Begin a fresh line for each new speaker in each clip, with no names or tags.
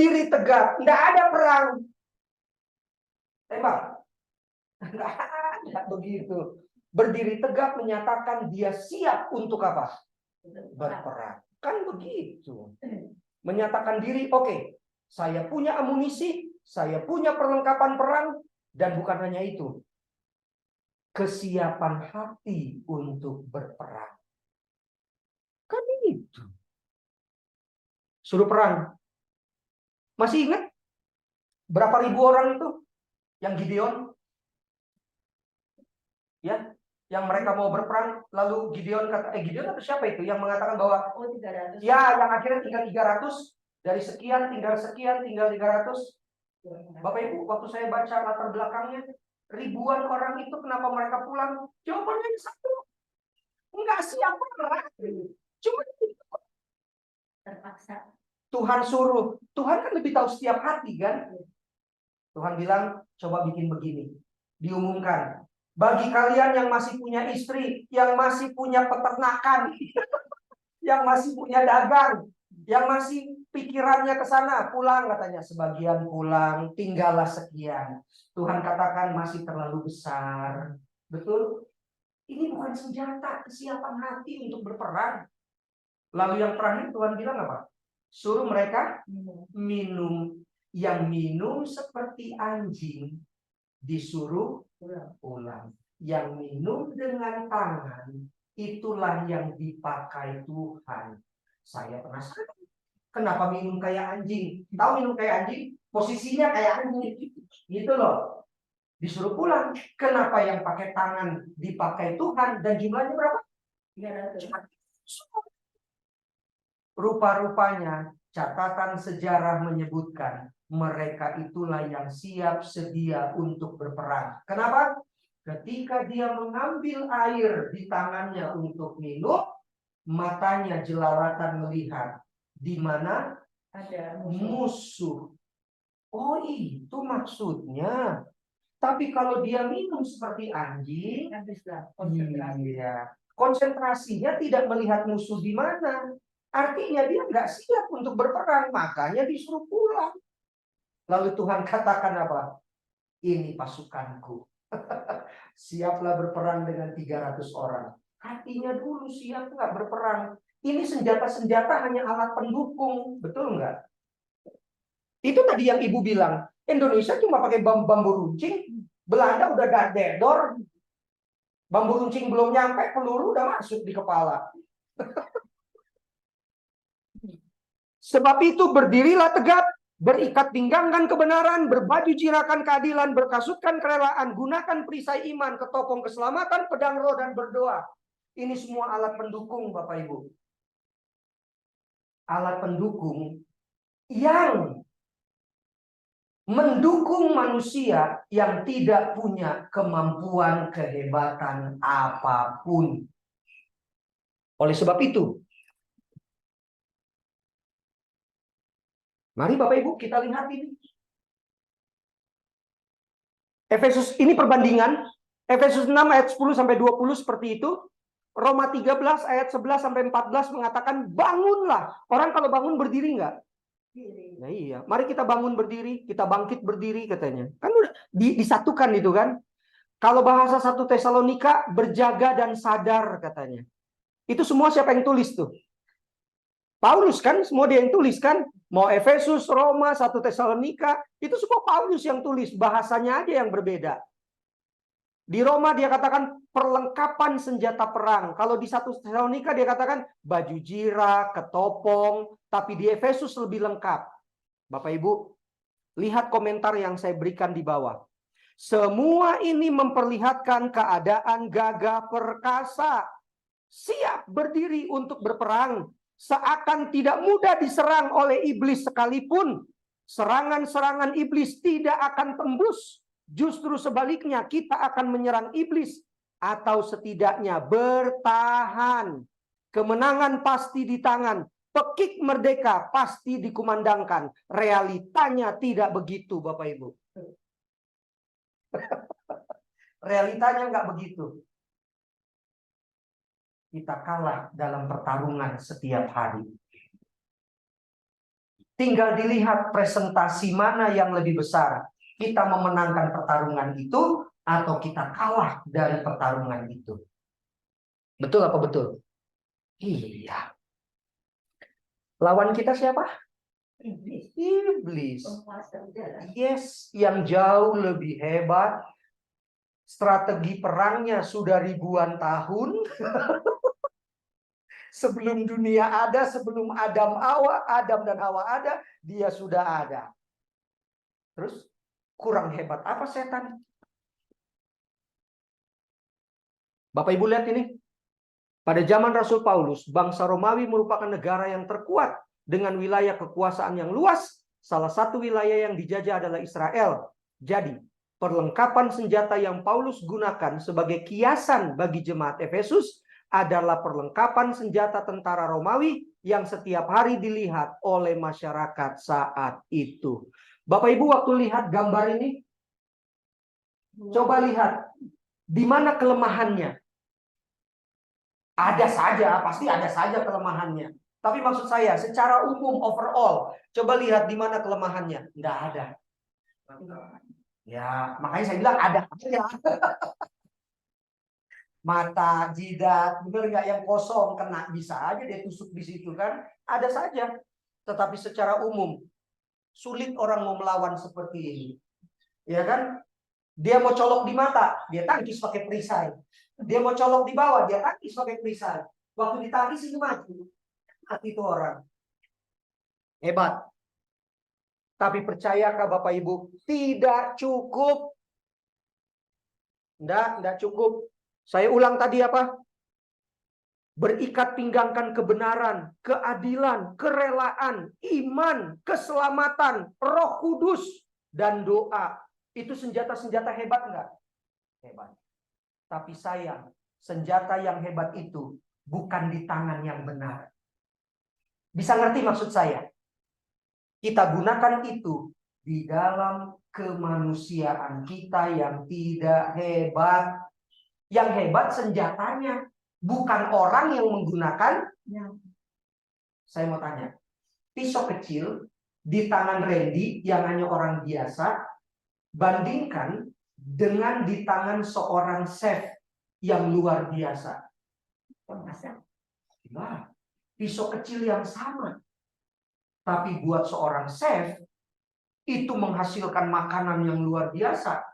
berdiri tegak. Tidak ada perang. Tembak. Tidak ada begitu. Berdiri tegak menyatakan dia siap untuk apa? Berperang. Kan begitu. Menyatakan diri, oke, saya punya amunisi, saya punya perlengkapan perang, dan bukan hanya itu. Kesiapan hati untuk berperang. Kan itu. Suruh perang. Masih ingat? Berapa ribu orang itu? Yang Gideon? Ya, yang mereka mau berperang, lalu Gideon kata, Gideon atau siapa itu yang mengatakan bahwa
300.
Ya, yang akhirnya tinggal 300 dari sekian tinggal 300. Bapak Ibu, waktu saya baca latar belakangnya, ribuan orang itu kenapa mereka pulang? Jawabannya satu, enggak siap berperang. Cuma
Terpaksa.
Tuhan suruh, Tuhan kan lebih tahu setiap hati kan? Tuhan bilang, coba bikin begini, diumumkan. Bagi kalian yang masih punya istri, yang masih punya peternakan, yang masih punya dagang, yang masih pikirannya ke sana, pulang katanya. Sebagian pulang, tinggallah sekian. Tuhan katakan masih terlalu besar. Betul? Ini bukan senjata, kesiapan hati untuk berperang. Lalu yang terakhir Tuhan bilang apa? Suruh mereka minum. Yang minum seperti anjing disuruh pulang. Yang minum dengan tangan, itulah yang dipakai Tuhan. Saya penasaran. Kenapa minum kayak anjing? Tahu minum kayak anjing? Posisinya kayak anjing. Gitu loh. Disuruh pulang. Kenapa yang pakai tangan dipakai Tuhan? Dan jumlahnya berapa? 300. Rupa-rupanya catatan sejarah menyebutkan mereka itulah yang siap sedia untuk berperang. Kenapa? Ketika dia mengambil air di tangannya untuk minum, matanya jelalatan melihat di mana
ada
musuh. Oh, itu maksudnya. Tapi kalau dia minum seperti anjing, iya, konsentrasinya tidak melihat musuh di mana. Artinya dia nggak siap untuk berperang, makanya disuruh pulang. Lalu Tuhan katakan apa? Ini pasukanku. Siaplah berperang dengan 300 orang. Hatinya dulu siap nggak berperang. Ini senjata-senjata hanya alat pendukung, betul nggak? Itu tadi yang Ibu bilang, Indonesia cuma pakai bambu runcing, Belanda udah dedor, bambu runcing belum nyampe, peluru udah masuk di kepala. Sebab itu berdirilah tegap, berikat pinggangkan kebenaran, berbaju jirakan keadilan, berkasutkan kerelaan, gunakan perisai iman, ketopong keselamatan, pedang roh dan berdoa. Ini semua alat pendukung Bapak Ibu. Alat pendukung yang mendukung manusia yang tidak punya kemampuan kehebatan apapun. Oleh sebab itu, mari Bapak Ibu kita lihat ini. Efesus ini perbandingan. Efesus 6 ayat 10 sampai 20 seperti itu. Roma 13 ayat 11 sampai 14 mengatakan bangunlah. Orang kalau bangun berdiri enggak? Nah iya, mari kita bangun berdiri, kita bangkit berdiri katanya. Kan udah disatukan itu kan. Kalau bahasa 1 Tesalonika berjaga dan sadar katanya. Itu semua siapa yang tulis tuh? Paulus kan, semua dia yang tulis kan. Mau Efesus, Roma, 1 Tesalonika, itu semua Paulus yang tulis. Bahasanya aja yang berbeda. Di Roma dia katakan perlengkapan senjata perang. Kalau di 1 Tesalonika dia katakan baju jira, ketopong. Tapi di Efesus lebih lengkap. Bapak Ibu, lihat komentar yang saya berikan di bawah. Semua ini memperlihatkan keadaan gagah perkasa. Siap berdiri untuk berperang. Seakan tidak mudah diserang oleh iblis sekalipun. Serangan-serangan iblis tidak akan tembus. Justru sebaliknya kita akan menyerang iblis. Atau setidaknya bertahan. Kemenangan pasti di tangan. Pekik merdeka pasti dikumandangkan. Realitanya tidak begitu Bapak Ibu. Realitanya nggak begitu. Kita kalah dalam pertarungan setiap hari. Tinggal dilihat presentasi mana yang lebih besar. Kita memenangkan pertarungan itu atau kita kalah dari pertarungan itu. Betul apa betul? Iya. Lawan kita siapa? Iblis. Yes, yang jauh lebih hebat. Strategi perangnya sudah ribuan tahun. Sebelum dunia ada, sebelum Adam dan Hawa ada, dia sudah ada. Terus kurang hebat apa setan? Bapak Ibu lihat ini. Pada zaman Rasul Paulus, bangsa Romawi merupakan negara yang terkuat dengan wilayah kekuasaan yang luas. Salah satu wilayah yang dijajah adalah Israel. Jadi, perlengkapan senjata yang Paulus gunakan sebagai kiasan bagi jemaat Efesus adalah perlengkapan senjata tentara Romawi yang setiap hari dilihat oleh masyarakat saat itu. Bapak Ibu waktu lihat gambar ini, coba lihat di mana kelemahannya. Ada saja, pasti ada saja kelemahannya. Tapi maksud saya, secara umum, overall, coba lihat di mana kelemahannya. Nggak ada. Ya, makanya saya bilang ada aja. Mata, jidat, bener nggak yang kosong, kena bisa aja dia tusuk di situ kan. Ada saja. Tetapi secara umum, sulit orang mau melawan seperti ini. Ya kan? Dia mau colok di mata, dia tangkis pakai perisai. Dia mau colok di bawah, dia tangkis pakai perisai. Waktu ditangkis ini mati. Mati itu orang. Hebat. Tapi percayakah Bapak Ibu? Tidak cukup. Tidak cukup. Saya ulang tadi apa? Berikat pinggangkan kebenaran, keadilan, kerelaan, iman, keselamatan, Roh Kudus, dan doa. Itu senjata-senjata hebat enggak? Hebat. Tapi sayang, senjata yang hebat itu bukan di tangan yang benar. Bisa ngerti maksud saya? Kita gunakan itu di dalam kemanusiaan kita yang tidak hebat. Yang hebat senjatanya, bukan orang yang menggunakannya. Saya mau tanya, pisau kecil di tangan Randy yang hanya orang biasa, bandingkan dengan di tangan seorang chef yang luar biasa. Nah, pisau kecil yang sama. Tapi buat seorang chef, itu menghasilkan makanan yang luar biasa.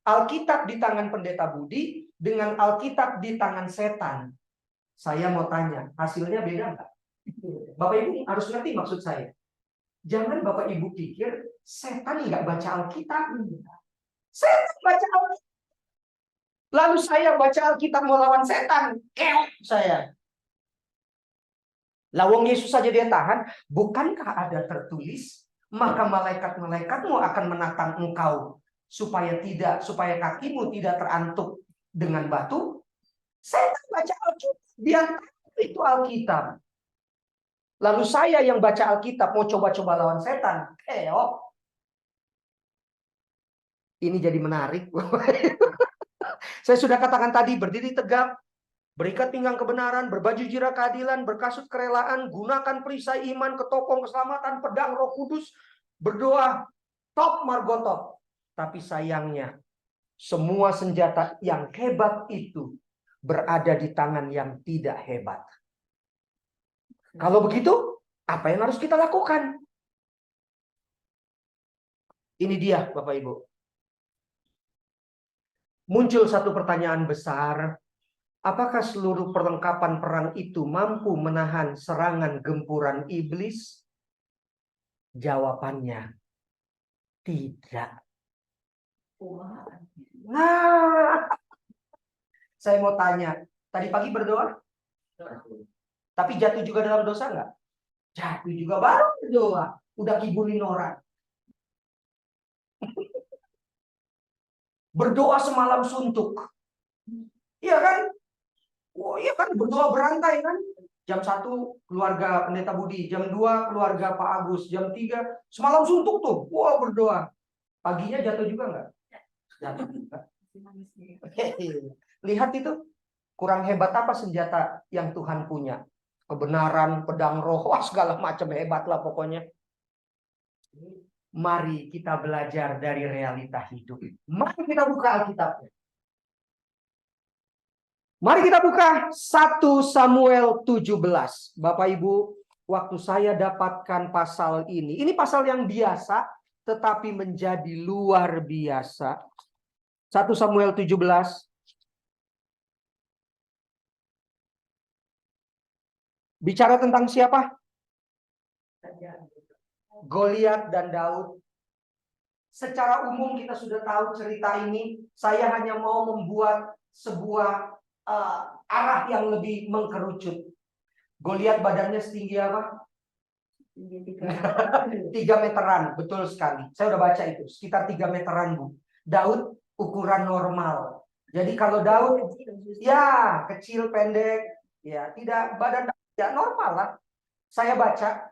Alkitab di tangan pendeta Budi dengan Alkitab di tangan setan. Saya mau tanya, hasilnya beda nggak? Bapak Ibu harus ngerti maksud saya. Jangan Bapak Ibu pikir setan nggak baca Alkitab. Setan baca Alkitab. Lalu saya baca Alkitab mau lawan setan. Keok saya. Lawang Yesus saja dia tahan. Bukankah ada tertulis, maka malaikat-malaikatmu akan menatang engkau supaya kakimu tidak terantuk dengan batu. Saya baca Alkitab, dia itu Alkitab. Lalu saya yang baca Alkitab mau coba-coba lawan setan. Ini jadi menarik. Saya sudah katakan tadi, berdiri tegap, berikat pinggang kebenaran, berbaju jira keadilan, berkasut kerelaan, gunakan perisai iman, ketopong keselamatan, pedang Roh Kudus, berdoa, top margotop. Tapi sayangnya, semua senjata yang hebat itu berada di tangan yang tidak hebat. Kalau begitu, apa yang harus kita lakukan? Ini dia, Bapak Ibu. Muncul satu pertanyaan besar. Apakah seluruh perlengkapan perang itu mampu menahan serangan gempuran iblis? Jawabannya, tidak. Nah, saya mau tanya, tadi pagi berdoa? Tapi jatuh juga dalam dosa nggak? Jatuh juga baru berdoa. Udah kibulin orang. Berdoa semalam suntuk. Iya kan? Oh iya kan, berdoa berantai kan? Jam 1 keluarga Pendeta Budi, jam 2 keluarga Pak Agus, jam 3 semalam suntuk tuh. Wah, berdoa. Paginya jatuh juga nggak? Jatuh juga. Lihat itu, kurang hebat apa senjata yang Tuhan punya? Kebenaran, pedang roh, wah segala macam hebat lah pokoknya. Mari kita belajar dari realita hidup. Mari kita buka Alkitabnya. Mari kita buka 1 Samuel 17. Bapak Ibu, waktu saya dapatkan pasal ini pasal yang biasa tetapi menjadi luar biasa. 1 Samuel 17. Bicara tentang siapa? Goliat dan Daud. Secara umum kita sudah tahu cerita ini. Saya hanya mau membuat sebuah arah yang lebih mengkerucut. Goliat badannya setinggi apa? 3 meteran, betul sekali. Saya udah baca itu, sekitar 3 meteran, Bu. Daud ukuran normal. Jadi kalau Daud ya kecil, pendek, ya tidak badan ya normal lah. Saya baca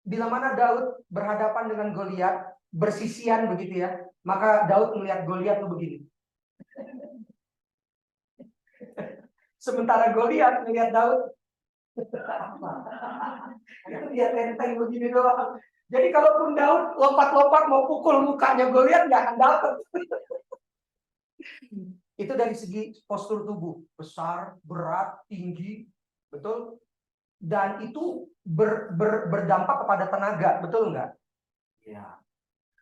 bila mana Daud berhadapan dengan Goliat, bersisian begitu ya, maka Daud melihat Goliat tuh begini. Sementara Goliat melihat Daud, itu dia tenteng begini doang. Jadi kalaupun Daud lompat-lompat mau pukul mukanya Goliat, nggak akan dapat. Itu dari segi postur tubuh, besar, berat, tinggi, betul. Dan itu berdampak kepada tenaga, betul nggak? Ya.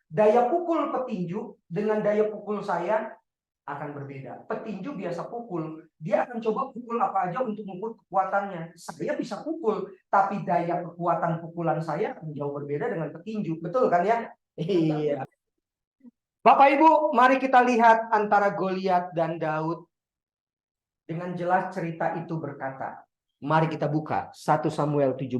Daya pukul petinju dengan daya pukul saya akan berbeda. Petinju biasa pukul, dia akan coba pukul apa aja untuk mengukur kekuatannya. Saya bisa pukul, tapi daya kekuatan pukulan saya akan jauh berbeda dengan petinju. Betul kan ya? Iya. Bapak Ibu, mari kita lihat antara Goliat dan Daud. Dengan jelas cerita itu berkata, mari kita buka 1 Samuel 17.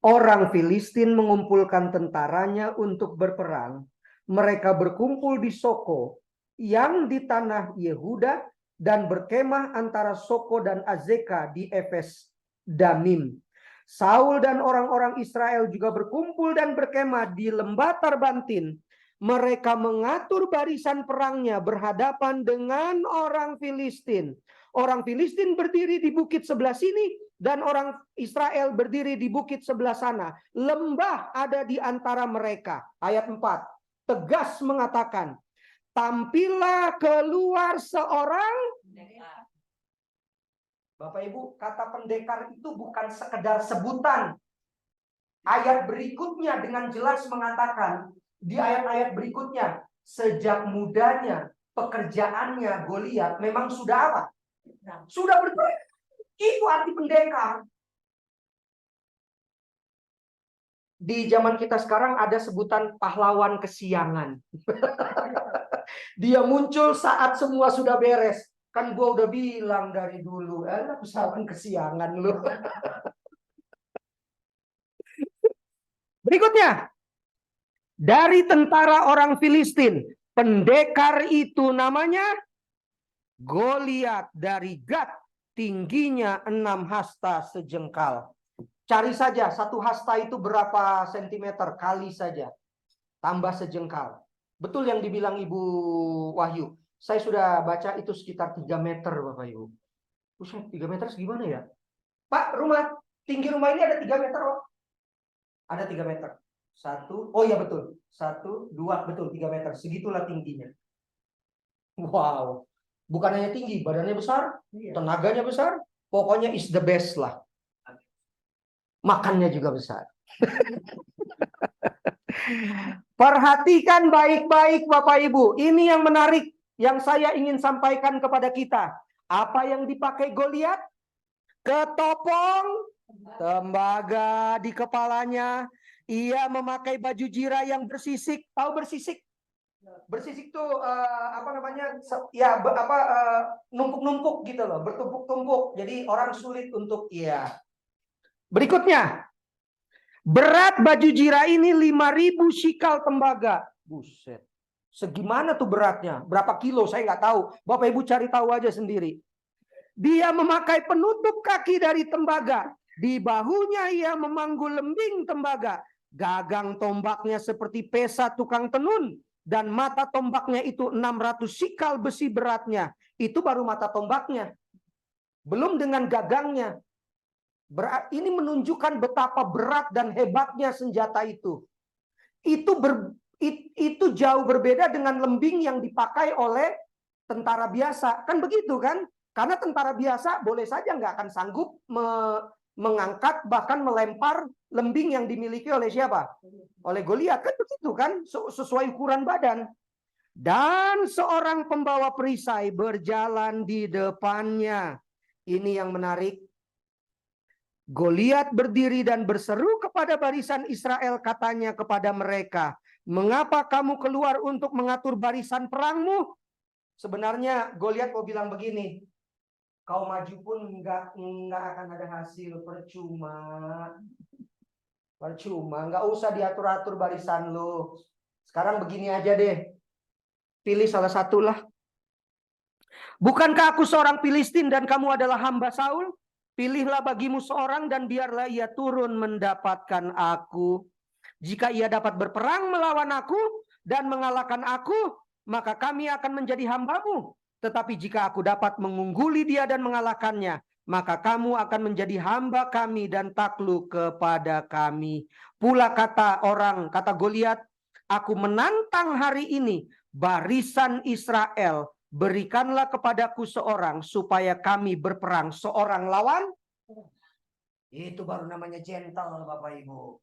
Orang Filistin mengumpulkan tentaranya untuk berperang. Mereka berkumpul di Soko yang di tanah Yehuda dan berkemah antara Soko dan Azeka di Efes Damim. Saul dan orang-orang Israel juga berkumpul dan berkemah di lembah Tarbantin. Mereka mengatur barisan perangnya berhadapan dengan orang Filistin. Orang Filistin berdiri di bukit sebelah sini dan orang Israel berdiri di bukit sebelah sana. Lembah ada di antara mereka. Ayat 4. Tegas mengatakan, tampillah keluar seorang pendekar. Bapak Ibu, kata pendekar itu bukan sekedar sebutan. Ayat berikutnya dengan jelas mengatakan, di ayat-ayat berikutnya, sejak mudanya pekerjaannya Goliat memang sudah apa? Sudah berperang. Itu arti pendekar. Di zaman kita sekarang ada sebutan pahlawan kesiangan. Dia muncul saat semua sudah beres. Kan gua udah bilang dari dulu, pahlawan kesiangan lu. Berikutnya, dari tentara orang Filistin, pendekar itu namanya Goliat dari Gat, tingginya 6 hasta sejengkal. Cari saja 1 hasta itu berapa sentimeter, kali saja. Tambah sejengkal. Betul yang dibilang Ibu Wahyu. Saya sudah baca itu sekitar 3 meter Bapak Ibu. 3 meter segimana ya? Pak, tinggi rumah ini ada 3 meter oh. Ada 3 meter. 1, oh ya betul. 1, 2, betul 3 meter. Segitulah tingginya. Wow. Bukan hanya tinggi, badannya besar, tenaganya besar. Pokoknya is the best lah. Makannya juga besar. Perhatikan baik-baik Bapak Ibu. Ini yang menarik yang saya ingin sampaikan kepada kita. Apa yang dipakai Goliat? Ketopong, tembaga di kepalanya. Ia memakai baju jira yang bersisik. Tahu bersisik? Bersisik tuh apa namanya? Ya numpuk-numpuk gitu loh, bertumpuk-tumpuk. Jadi orang sulit untuk Berikutnya, berat baju jira ini 5.000 shikal tembaga. Buset. Segimana tuh beratnya? Berapa kilo? Saya nggak tahu. Bapak Ibu cari tahu aja sendiri. Dia memakai penutup kaki dari tembaga. Di bahunya ia memanggul lembing tembaga. Gagang tombaknya seperti pesa tukang tenun. Dan mata tombaknya itu 600 shikal besi beratnya. Itu baru mata tombaknya. Belum dengan gagangnya. Ini menunjukkan betapa berat dan hebatnya senjata itu. Itu jauh berbeda dengan lembing yang dipakai oleh tentara biasa. Kan begitu kan? Karena tentara biasa boleh saja nggak akan sanggup mengangkat bahkan melempar lembing yang dimiliki oleh siapa? Oleh Goliat. Kan begitu kan? Sesuai ukuran badan. Dan seorang pembawa perisai berjalan di depannya. Ini yang menarik. Goliat berdiri dan berseru kepada barisan Israel, katanya kepada mereka, "Mengapa kamu keluar untuk mengatur barisan perangmu?" Sebenarnya Goliat mau bilang begini, kau maju pun nggak akan ada hasil, percuma, nggak usah diatur-atur barisan lo. Sekarang begini aja deh, pilih salah satu lah. Bukankah aku seorang Filistin dan kamu adalah hamba Saul? Pilihlah bagimu seorang dan biarlah ia turun mendapatkan aku. Jika ia dapat berperang melawan aku dan mengalahkan aku, maka kami akan menjadi hambamu. Tetapi jika aku dapat mengungguli dia dan mengalahkannya, maka kamu akan menjadi hamba kami dan takluk kepada kami. Pula kata Goliat, aku menantang hari ini barisan Israel. Berikanlah kepadaku seorang supaya kami berperang seorang lawan. Itu baru namanya gentle, Bapak Ibu.